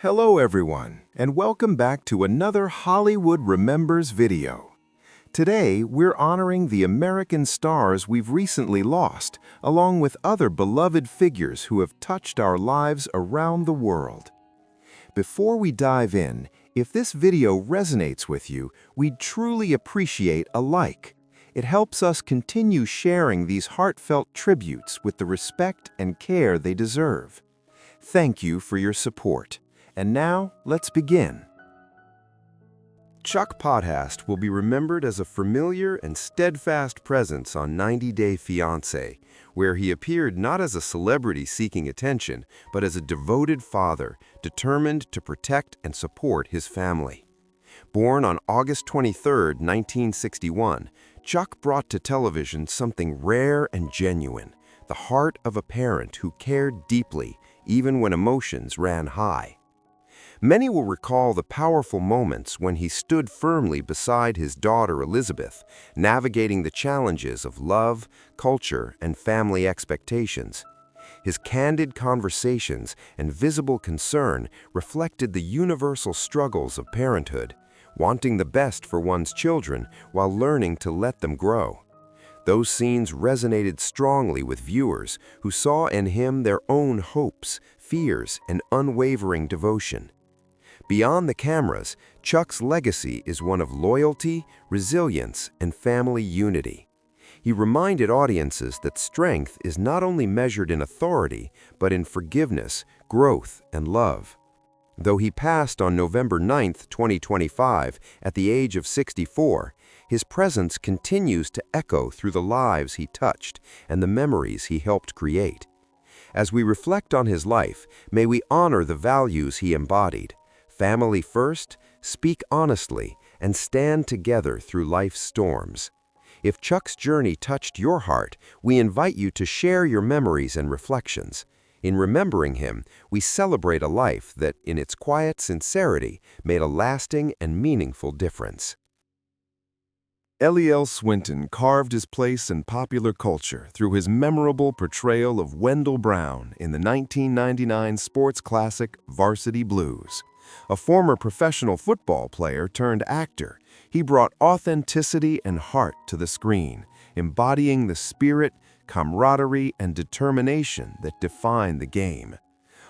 Hello everyone, and welcome back to another Hollywood Remembers video. Today, we're honoring the American stars we've recently lost, along with other beloved figures who have touched our lives around the world. Before we dive in, if this video resonates with you, we'd truly appreciate a like. It helps us continue sharing these heartfelt tributes with the respect and care they deserve. Thank you for your support. And now, let's begin. Chuck Potthast will be remembered as a familiar and steadfast presence on 90 Day Fiancé, where he appeared not as a celebrity seeking attention, but as a devoted father, determined to protect and support his family. Born on August 23, 1961, Chuck brought to television something rare and genuine, the heart of a parent who cared deeply, even when emotions ran high. Many will recall the powerful moments when he stood firmly beside his daughter Elizabeth, navigating the challenges of love, culture, and family expectations. His candid conversations and visible concern reflected the universal struggles of parenthood, wanting the best for one's children while learning to let them grow. Those scenes resonated strongly with viewers who saw in him their own hopes, fears, and unwavering devotion. Beyond the cameras, Chuck's legacy is one of loyalty, resilience, and family unity. He reminded audiences that strength is not only measured in authority, but in forgiveness, growth, and love. Though he passed on November 9, 2025, at the age of 64, his presence continues to echo through the lives he touched and the memories he helped create. As we reflect on his life, may we honor the values he embodied. Family first, speak honestly, and stand together through life's storms. If Chuck's journey touched your heart, we invite you to share your memories and reflections. In remembering him, we celebrate a life that, in its quiet sincerity, made a lasting and meaningful difference. Eliel Swinton carved his place in popular culture through his memorable portrayal of Wendell Brown in the 1999 sports classic Varsity Blues. A former professional football player turned actor, he brought authenticity and heart to the screen, embodying the spirit, camaraderie, and determination that define the game.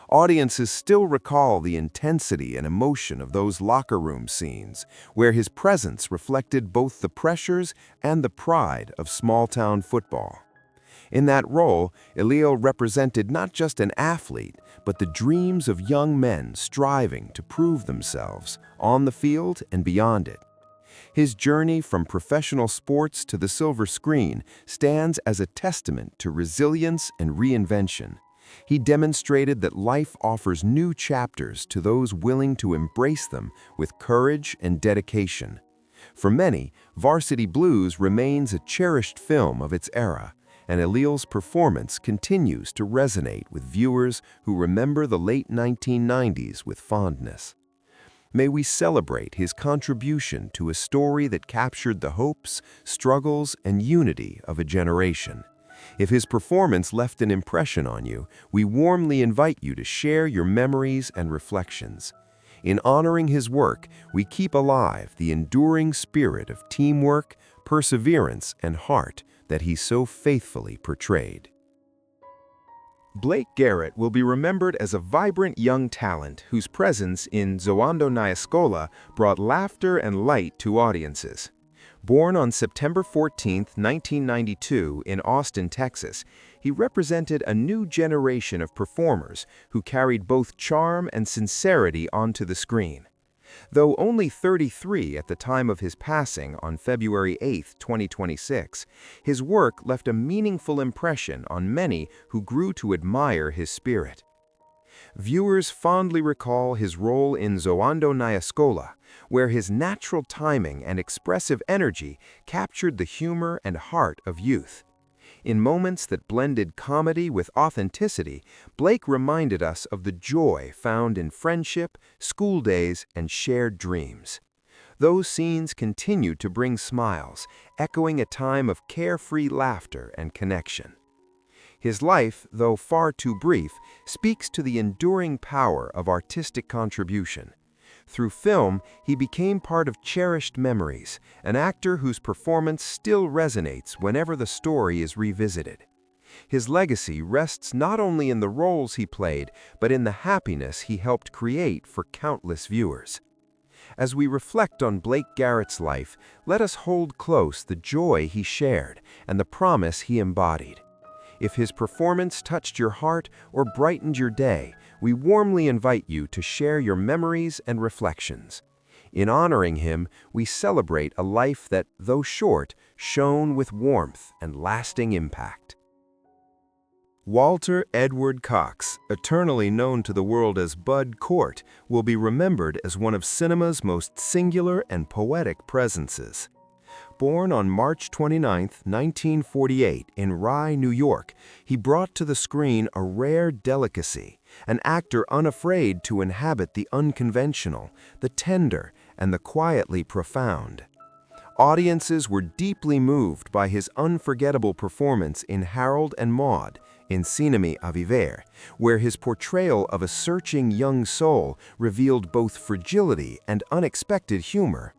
Audiences still recall the intensity and emotion of those locker room scenes, where his presence reflected both the pressures and the pride of small-town football. In that role, Eliel represented not just an athlete, but the dreams of young men striving to prove themselves on the field and beyond it. His journey from professional sports to the silver screen stands as a testament to resilience and reinvention. He demonstrated that life offers new chapters to those willing to embrace them with courage and dedication. For many, Varsity Blues remains a cherished film of its era, and Eliel's performance continues to resonate with viewers who remember the late 1990s with fondness. May we celebrate his contribution to a story that captured the hopes, struggles, and unity of a generation. If his performance left an impression on you, we warmly invite you to share your memories and reflections. In honoring his work, we keep alive the enduring spirit of teamwork, perseverance, and heart that he so faithfully portrayed. Blake Garrett will be remembered as a vibrant young talent whose presence in Zoando na Escola brought laughter and light to audiences. Born on September 14, 1992 in Austin, Texas, he represented a new generation of performers who carried both charm and sincerity onto the screen. Though only 33 at the time of his passing on February 8, 2026, his work left a meaningful impression on many who grew to admire his spirit. Viewers fondly recall his role in Zoando na Escola, where his natural timing and expressive energy captured the humor and heart of youth. In moments that blended comedy with authenticity, Blake reminded us of the joy found in friendship, school days, and shared dreams. Those scenes continued to bring smiles, echoing a time of carefree laughter and connection. His life, though far too brief, speaks to the enduring power of artistic contribution. Through film, he became part of cherished memories, an actor whose performance still resonates whenever the story is revisited. His legacy rests not only in the roles he played, but in the happiness he helped create for countless viewers. As we reflect on Blake Garrett's life, let us hold close the joy he shared and the promise he embodied. If his performance touched your heart or brightened your day, we warmly invite you to share your memories and reflections. In honoring him, we celebrate a life that, though short, shone with warmth and lasting impact. Walter Edward Cox, eternally known to the world as Bud Cort, will be remembered as one of cinema's most singular and poetic presences. Born on March 29, 1948, in Rye, New York, he brought to the screen a rare delicacy, an actor unafraid to inhabit the unconventional, the tender, and the quietly profound. Audiences were deeply moved by his unforgettable performance in Harold and Maude, in Cinemi a Vivere, where his portrayal of a searching young soul revealed both fragility and unexpected humor.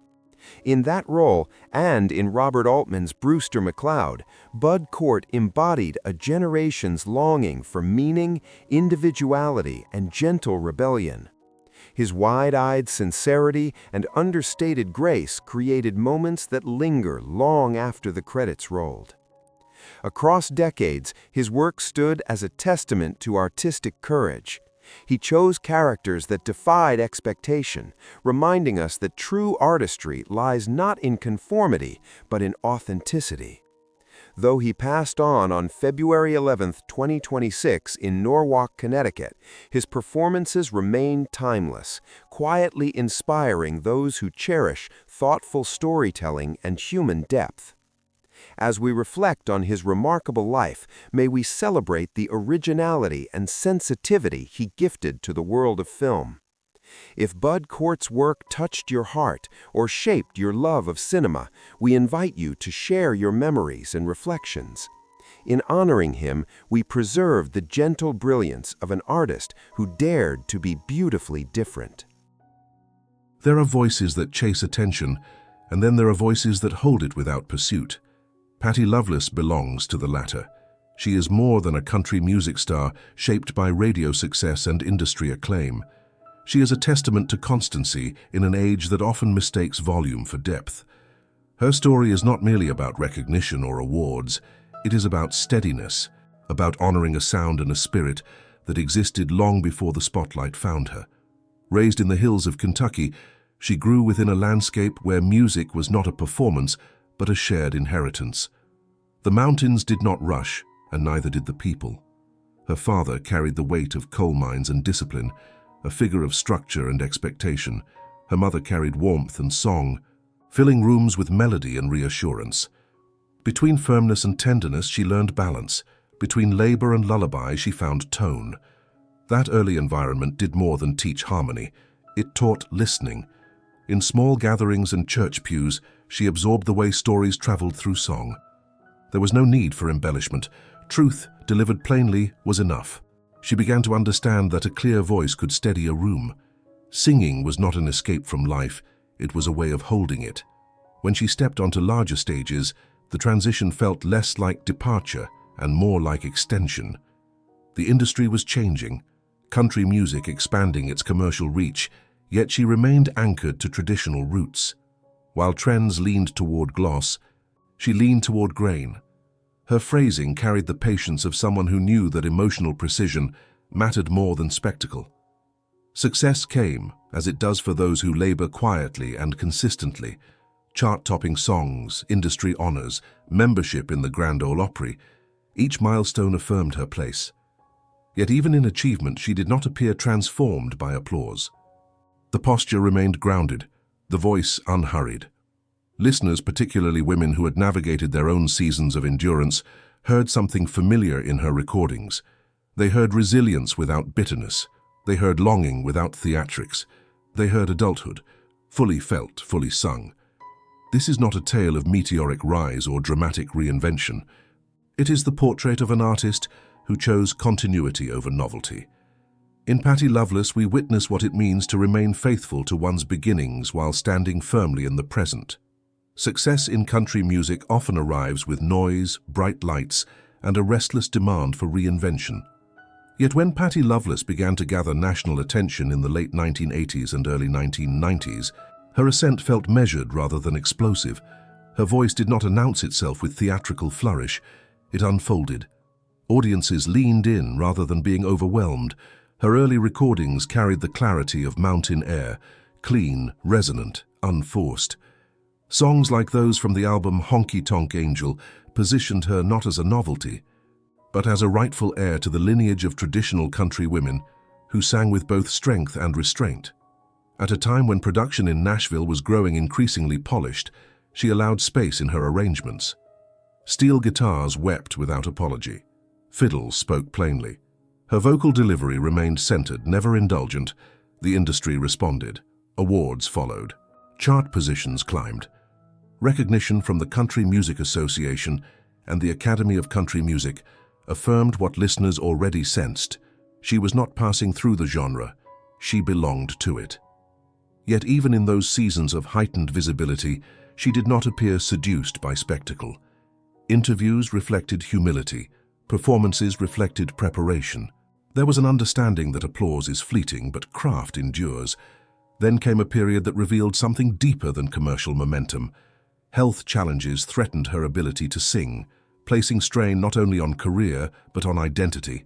In that role, and in Robert Altman's Brewster McCloud, Bud Cort embodied a generation's longing for meaning, individuality, and gentle rebellion. His wide-eyed sincerity and understated grace created moments that linger long after the credits rolled. Across decades, his work stood as a testament to artistic courage. He chose characters that defied expectation, reminding us that true artistry lies not in conformity, but in authenticity. Though he passed on February 11, 2026 in Norwalk, Connecticut, his performances remain timeless, quietly inspiring those who cherish thoughtful storytelling and human depth. As we reflect on his remarkable life, may we celebrate the originality and sensitivity he gifted to the world of film. If Bud Cort's work touched your heart or shaped your love of cinema, we invite you to share your memories and reflections. In honoring him, we preserve the gentle brilliance of an artist who dared to be beautifully different. There are voices that chase attention, and then there are voices that hold it without pursuit. Patti Loveless belongs to the latter. She is more than a country music star shaped by radio success and industry acclaim. She is a testament to constancy in an age that often mistakes volume for depth. Her story is not merely about recognition or awards. It is about steadiness, about honoring a sound and a spirit that existed long before the spotlight found her. Raised in the hills of Kentucky, she grew within a landscape where music was not a performance, but a shared inheritance. The mountains did not rush, and neither did the people. Her father carried the weight of coal mines and discipline, a figure of structure and expectation. Her mother carried warmth and song, filling rooms with melody and reassurance. Between firmness and tenderness, she learned balance. Between labor and lullaby, she found tone. That early environment did more than teach harmony. It taught listening. In small gatherings and church pews, she absorbed the way stories traveled through song. There was no need for embellishment. Truth, delivered plainly, was enough. She began to understand that a clear voice could steady a room. Singing was not an escape from life, it was a way of holding it. When she stepped onto larger stages, the transition felt less like departure and more like extension. The industry was changing, country music expanding its commercial reach, yet she remained anchored to traditional roots. While trends leaned toward gloss, she leaned toward grain. Her phrasing carried the patience of someone who knew that emotional precision mattered more than spectacle. Success came, as it does for those who labor quietly and consistently. Chart-topping songs, industry honors, membership in the Grand Ole Opry. Each milestone affirmed her place. Yet even in achievement, she did not appear transformed by applause. The posture remained grounded, the voice unhurried. Listeners, particularly women who had navigated their own seasons of endurance, heard something familiar in her recordings. They heard resilience without bitterness. They heard longing without theatrics. They heard adulthood, fully felt, fully sung. This is not a tale of meteoric rise or dramatic reinvention. It is the portrait of an artist who chose continuity over novelty. In Patty Loveless, we witness what it means to remain faithful to one's beginnings while standing firmly in the present. Success in country music often arrives with noise, bright lights, and a restless demand for reinvention. Yet when Patty Loveless began to gather national attention in the late 1980s and early 1990s, her ascent felt measured rather than explosive. Her voice did not announce itself with theatrical flourish. It unfolded. Audiences leaned in rather than being overwhelmed. Her early recordings carried the clarity of mountain air, clean, resonant, unforced. Songs like those from the album Honky Tonk Angel positioned her not as a novelty, but as a rightful heir to the lineage of traditional country women who sang with both strength and restraint. At a time when production in Nashville was growing increasingly polished, she allowed space in her arrangements. Steel guitars wept without apology. Fiddles spoke plainly. Her vocal delivery remained centered, never indulgent. The industry responded. Awards followed. Chart positions climbed. Recognition from the Country Music Association and the Academy of Country Music affirmed what listeners already sensed. She was not passing through the genre. She belonged to it. Yet even in those seasons of heightened visibility, she did not appear seduced by spectacle. Interviews reflected humility. Performances reflected preparation. There was an understanding that applause is fleeting, but craft endures. Then came a period that revealed something deeper than commercial momentum. Health challenges threatened her ability to sing, placing strain not only on career, but on identity.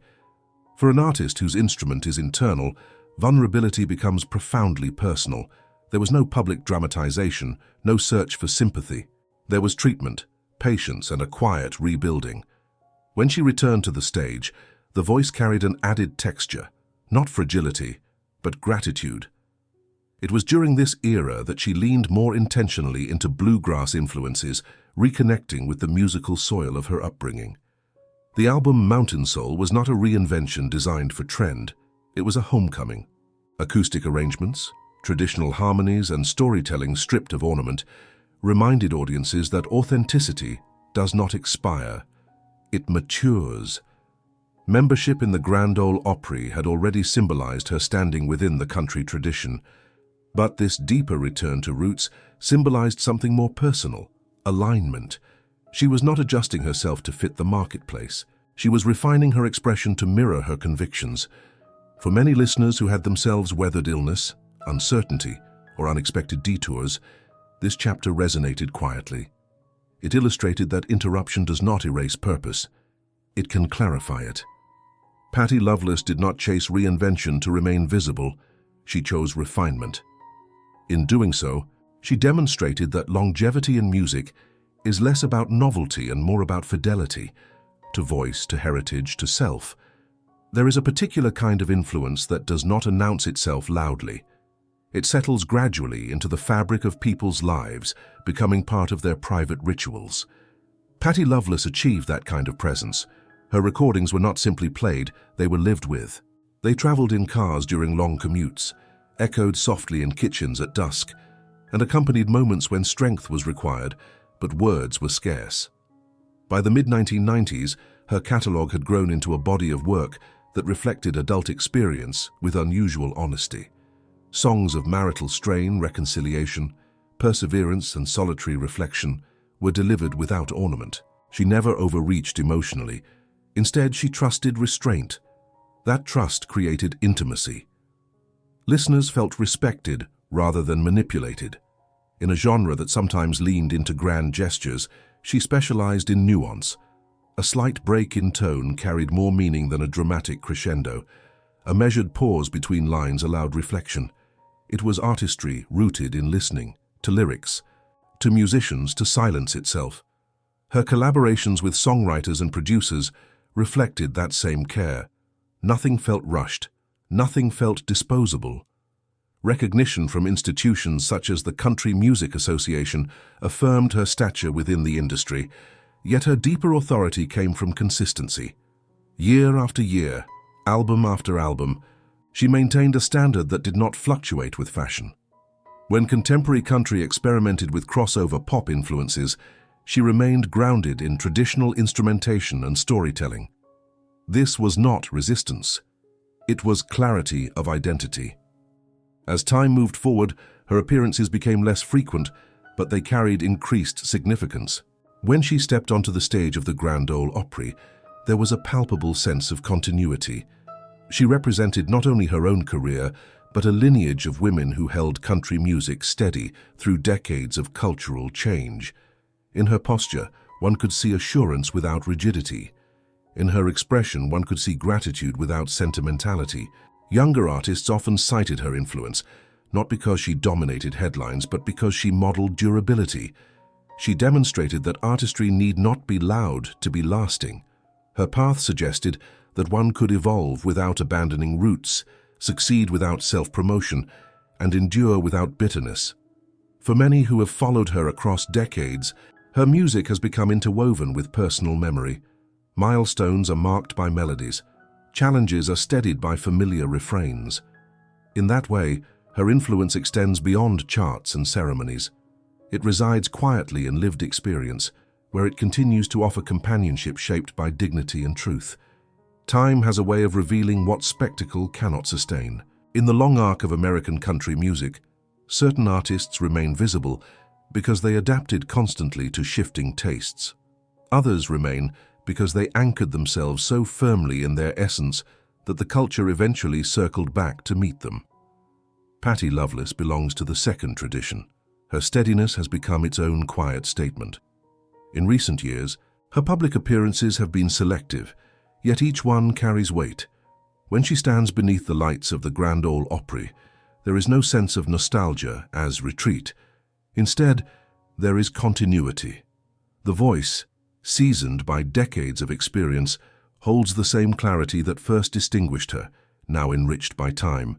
For an artist whose instrument is internal, vulnerability becomes profoundly personal. There was no public dramatization, no search for sympathy. There was treatment, patience, and a quiet rebuilding. When she returned to the stage, the voice carried an added texture, not fragility, but gratitude. It was during this era that she leaned more intentionally into bluegrass influences, reconnecting with the musical soil of her upbringing. The album Mountain Soul was not a reinvention designed for trend. It was a homecoming. Acoustic arrangements, traditional harmonies, and storytelling stripped of ornament reminded audiences that authenticity does not expire. It matures. Membership in the Grand Ole Opry had already symbolized her standing within the country tradition. But this deeper return to roots symbolized something more personal, alignment. She was not adjusting herself to fit the marketplace. She was refining her expression to mirror her convictions. For many listeners who had themselves weathered illness, uncertainty, or unexpected detours, this chapter resonated quietly. It illustrated that interruption does not erase purpose. It can clarify it. Patty Loveless did not chase reinvention to remain visible. She chose refinement. In doing so, she demonstrated that longevity in music is less about novelty and more about fidelity, to voice, to heritage, to self. There is a particular kind of influence that does not announce itself loudly. It settles gradually into the fabric of people's lives, becoming part of their private rituals. Patty Loveless achieved that kind of presence. Her recordings were not simply played, they were lived with. They traveled in cars during long commutes, echoed softly in kitchens at dusk, and accompanied moments when strength was required, but words were scarce. By the mid-1990s, her catalogue had grown into a body of work that reflected adult experience with unusual honesty. Songs of marital strain, reconciliation, perseverance, and solitary reflection were delivered without ornament. She never overreached emotionally. Instead, she trusted restraint. That trust created intimacy. Listeners felt respected rather than manipulated. In a genre that sometimes leaned into grand gestures, she specialized in nuance. A slight break in tone carried more meaning than a dramatic crescendo. A measured pause between lines allowed reflection. It was artistry rooted in listening, to lyrics, to musicians, to silence itself. Her collaborations with songwriters and producers reflected that same care. Nothing felt rushed. Nothing felt disposable. Recognition from institutions such as the Country Music Association affirmed her stature within the industry, yet her deeper authority came from consistency. Year after year, album after album, she maintained a standard that did not fluctuate with fashion. When contemporary country experimented with crossover pop influences, she remained grounded in traditional instrumentation and storytelling. This was not resistance. It was clarity of identity. As time moved forward, her appearances became less frequent, but they carried increased significance. When she stepped onto the stage of the Grand Ole Opry, there was a palpable sense of continuity. She represented not only her own career, but a lineage of women who held country music steady through decades of cultural change. In her posture, one could see assurance without rigidity. In her expression, one could see gratitude without sentimentality. Younger artists often cited her influence, not because she dominated headlines, but because she modeled durability. She demonstrated that artistry need not be loud to be lasting. Her path suggested that one could evolve without abandoning roots, succeed without self-promotion, and endure without bitterness. For many who have followed her across decades, her music has become interwoven with personal memory. Milestones are marked by melodies. Challenges are steadied by familiar refrains. In that way, her influence extends beyond charts and ceremonies. It resides quietly in lived experience, where it continues to offer companionship shaped by dignity and truth. Time has a way of revealing what spectacle cannot sustain. In the long arc of American country music, certain artists remain visible because they adapted constantly to shifting tastes. Others remain because they anchored themselves so firmly in their essence that the culture eventually circled back to meet them. Patti Loveless belongs to the second tradition. Her steadiness has become its own quiet statement. In recent years, her public appearances have been selective, yet each one carries weight. When she stands beneath the lights of the Grand Ole Opry, there is no sense of nostalgia as retreat. Instead, there is continuity. The voice, seasoned by decades of experience, holds the same clarity that first distinguished her, now enriched by time.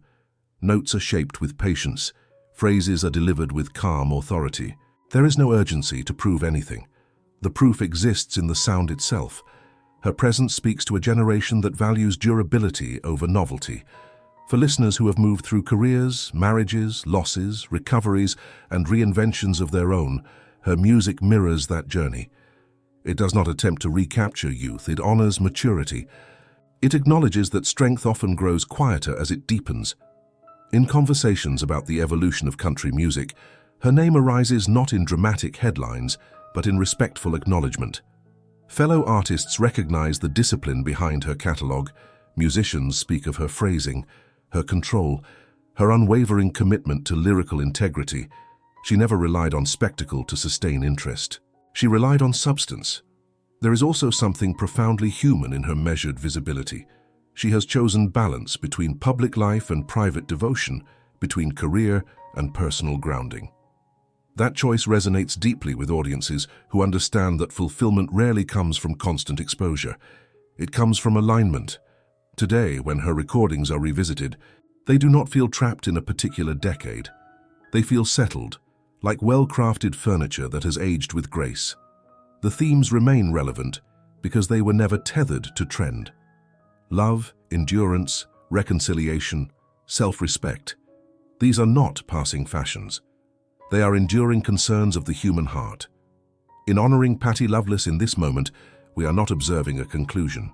Notes are shaped with patience. Phrases are delivered with calm authority. There is no urgency to prove anything. The proof exists in the sound itself. Her presence speaks to a generation that values durability over novelty. For listeners who have moved through careers, marriages, losses, recoveries, and reinventions of their own, her music mirrors that journey. It does not attempt to recapture youth, it honors maturity. It acknowledges that strength often grows quieter as it deepens. In conversations about the evolution of country music, her name arises not in dramatic headlines, but in respectful acknowledgement. Fellow artists recognize the discipline behind her catalogue. Musicians speak of her phrasing, her control, her unwavering commitment to lyrical integrity. She never relied on spectacle to sustain interest. She relied on substance. There is also something profoundly human in her measured visibility. She has chosen balance between public life and private devotion, between career and personal grounding. That choice resonates deeply with audiences who understand that fulfillment rarely comes from constant exposure. It comes from alignment. Today, when her recordings are revisited, they do not feel trapped in a particular decade. They feel settled, like well-crafted furniture that has aged with grace. The themes remain relevant because they were never tethered to trend. Love, endurance, reconciliation, self-respect. These are not passing fashions. They are enduring concerns of the human heart. In honoring Patti Loveless in this moment, we are not observing a conclusion.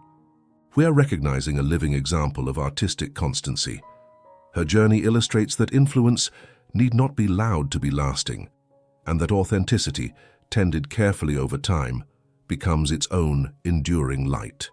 We are recognizing a living example of artistic constancy. Her journey illustrates that influence need not be loud to be lasting, and that authenticity, tended carefully over time, becomes its own enduring light.